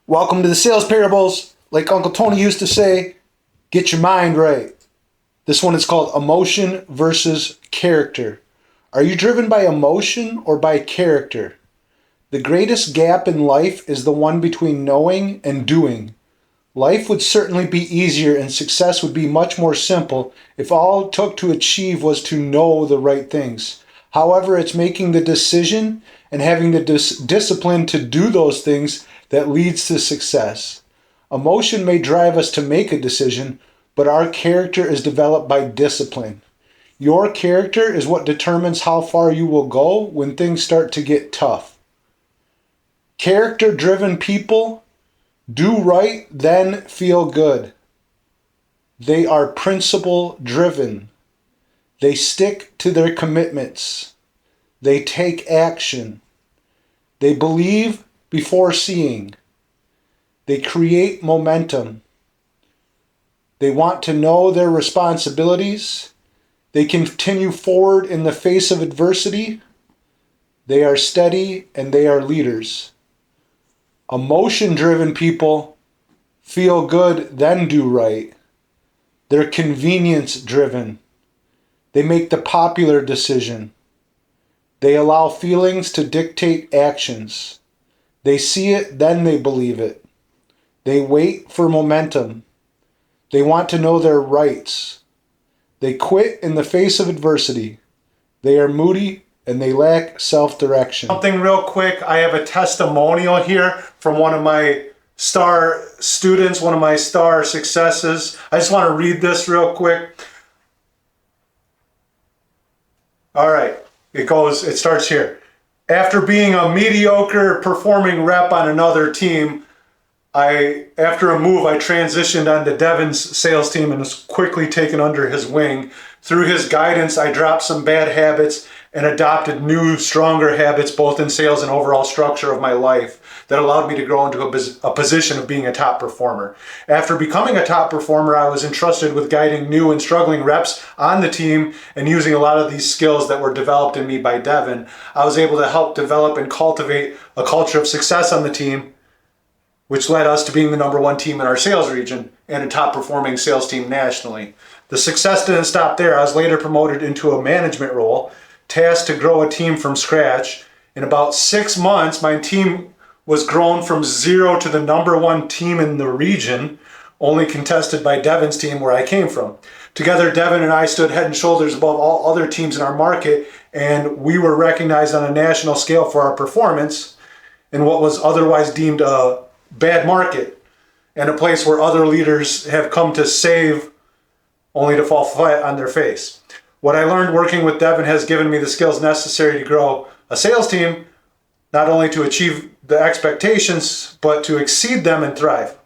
Welcome to the Sales Parables. Like Uncle Tony used to say, get your mind right. This one is called Emotion versus Character. Are you driven by emotion or by character? The greatest gap in life is the one between knowing and doing. Life would certainly be easier and success would be much more simple if all it took to achieve was to know the right things. However, it's making the decision and having the discipline to do those things that leads to success. Emotion may drive us to make a decision, but our character is developed by discipline. Your character is what determines how far you will go when things start to get tough. Character-driven people do right, then feel good. They are principle-driven. They stick to their commitments. They take action. They believe before seeing. They create momentum. They want to know their responsibilities. They continue forward in the face of adversity. They are steady and they are leaders. Emotion-driven people feel good, then do right. They're convenience-driven. They make the popular decision. They allow feelings to dictate actions. They see it, then they believe it. They wait for momentum. They want to know their rights. They quit in the face of adversity. They are moody and they lack self-direction. Something real quick, I have a testimonial here from one of my star students, one of my star successes. I just want to read this real quick. All right, it starts here. After being a mediocre performing rep on another team, after a move, I transitioned onto Devon's sales team and was quickly taken under his wing. Through his guidance, I dropped some bad habits and adopted new, stronger habits, both in sales and overall structure of my life, that allowed me to grow into a position of being a top performer. After becoming a top performer, I was entrusted with guiding new and struggling reps on the team and using a lot of these skills that were developed in me by Devon. I was able to help develop and cultivate a culture of success on the team, which led us to being the #1 team in our sales region and a top performing sales team nationally. The success didn't stop there. I was later promoted into a management role, tasked to grow a team from scratch. In about 6 months, my team was grown from 0 to the #1 team in the region, only contested by Devon's team where I came from. Together, Devon and I stood head and shoulders above all other teams in our market, and we were recognized on a national scale for our performance in what was otherwise deemed a bad market and a place where other leaders have come to save only to fall flat on their face. What I learned working with Devon has given me the skills necessary to grow a sales team, not only to achieve the expectations, but to exceed them and thrive.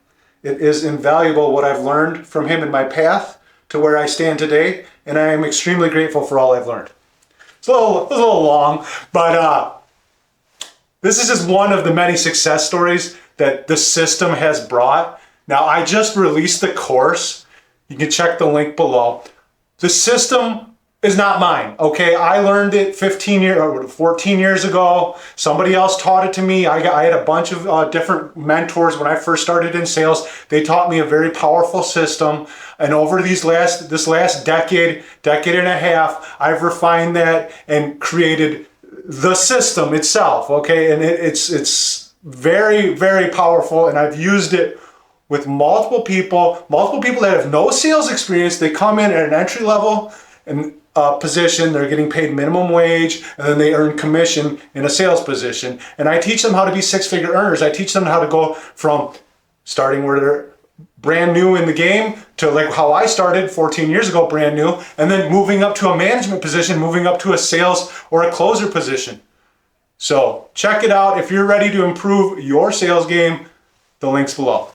It is invaluable what I've learned from him in my path to where I stand today, and I am extremely grateful for all I've learned. It's a little long, but this is just one of the many success stories that the system has brought. Now, I just released the course. You can check the link below. The system is not mine, okay? I learned it 14 years ago. Somebody else taught it to me. I had a bunch of different mentors when I first started in sales. They taught me a very powerful system. And over this last decade and a half, I've refined that and created the system itself, okay? And it's very, very powerful, and I've used it with multiple people that have no sales experience. They come in at an entry level and position, they're getting paid minimum wage, and then they earn commission in a sales position. And I teach them how to be six-figure earners. I teach them how to go from starting where they're brand new in the game to like how I started 14 years ago, brand new, and then moving up to a management position, moving up to a sales or a closer position. So check it out. If you're ready to improve your sales game, the link's below.